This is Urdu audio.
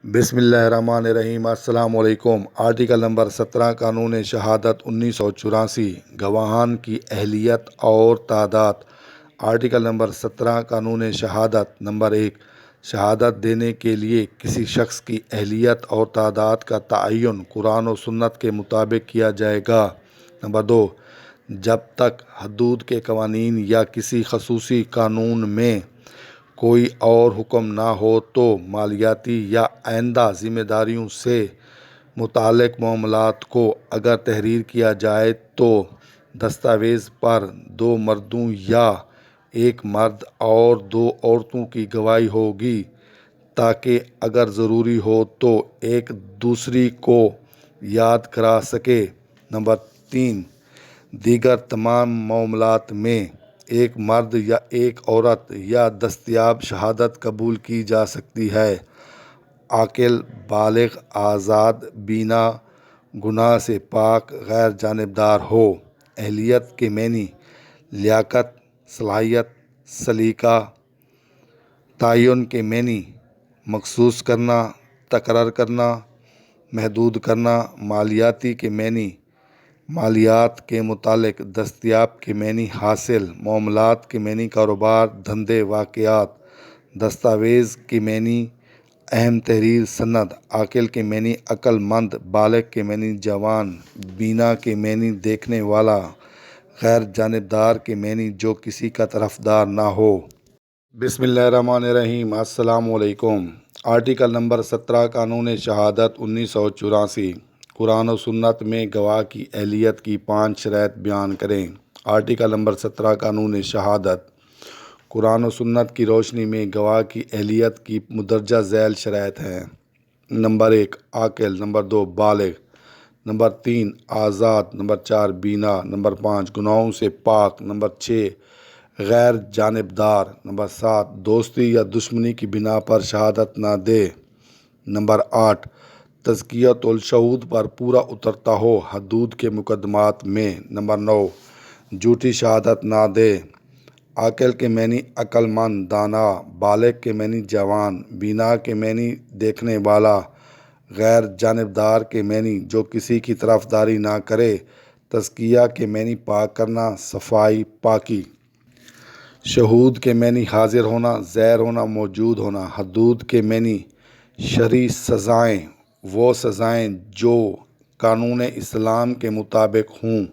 بسم اللہ الرحمن الرحیم۔ السلام علیکم۔ آرٹیکل نمبر 17 قانون شہادت 1984 گواہان کی اہلیت اور تعداد۔ آرٹیکل نمبر 17 قانون شہادت نمبر 1 شہادت دینے کے لیے کسی شخص کی اہلیت اور تعداد کا تعین قرآن و سنت کے مطابق کیا جائے گا۔ نمبر 2 جب تک حدود کے قوانین یا کسی خصوصی قانون میں کوئی اور حکم نہ ہو تو مالیاتی یا آئندہ ذمہ داریوں سے متعلق معاملات کو اگر تحریر کیا جائے تو دستاویز پر 2 مردوں یا 1 مرد اور 2 عورتوں کی گواہی ہوگی تاکہ اگر ضروری ہو تو ایک دوسری کو یاد کرا سکے۔ نمبر 3 دیگر تمام معاملات میں ایک مرد یا ایک عورت یا دستیاب شہادت قبول کی جا سکتی ہے۔ عاقل، بالغ، آزاد، بینا، گناہ سے پاک، غیر جانبدار ہو۔ اہلیت کے معنی لیاقت، صلاحیت، سلیقہ۔ تعین کے معنی مخصوص کرنا، تقرر کرنا، محدود کرنا۔ مالیاتی کے معنی مالیات کے متعلق۔ دستیاب کے معنی حاصل۔ معاملات کے معنی کاروبار، دھندے، واقعات۔ دستاویز کے معنی اہم تحریر، سند۔ عاقل کے معنی عقل مند، بالغ کے معنی جوان، بینا کے معنی دیکھنے والا، غیر جانبدار کے معنی جو کسی کا طرفدار نہ ہو۔ بسم اللہ الرحمن الرحیم۔ السلام علیکم۔ آرٹیکل نمبر 17 قانون شہادت 1984 قرآن و سنت میں گواہ کی اہلیت کی 5 شرائط بیان کریں۔ آرٹیکل نمبر 17 قانون شہادت قرآن و سنت کی روشنی میں گواہ کی اہلیت کی مندرجہ ذیل شرائط ہیں۔ نمبر 1 عاقل۔ نمبر 2 بالغ۔ نمبر 3 آزاد۔ نمبر 4 بینا۔ نمبر 5 گناہوں سے پاک۔ نمبر 6 غیر جانبدار۔ نمبر 7 دوستی یا دشمنی کی بنا پر شہادت نہ دے۔ نمبر 8 تزکیۃ الشہود پر پورا اترتا ہو حدود کے مقدمات میں۔ نمبر 9 جھوٹی شہادت نہ دے۔ عاقل کے معنی عقل مند، دانا۔ بالغ کے معنی جوان۔ بینا کے معنی دیکھنے والا۔ غیر جانبدار کے معنی جو کسی کی طرفداری نہ کرے۔ تزکیہ کے معنی پاک کرنا، صفائی، پاکی۔ شہود کے معنی حاضر ہونا، زیر ہونا، موجود ہونا۔ حدود کے معنی شرعی سزائیں، وہ سزائیں جو قانون اسلام کے مطابق ہوں۔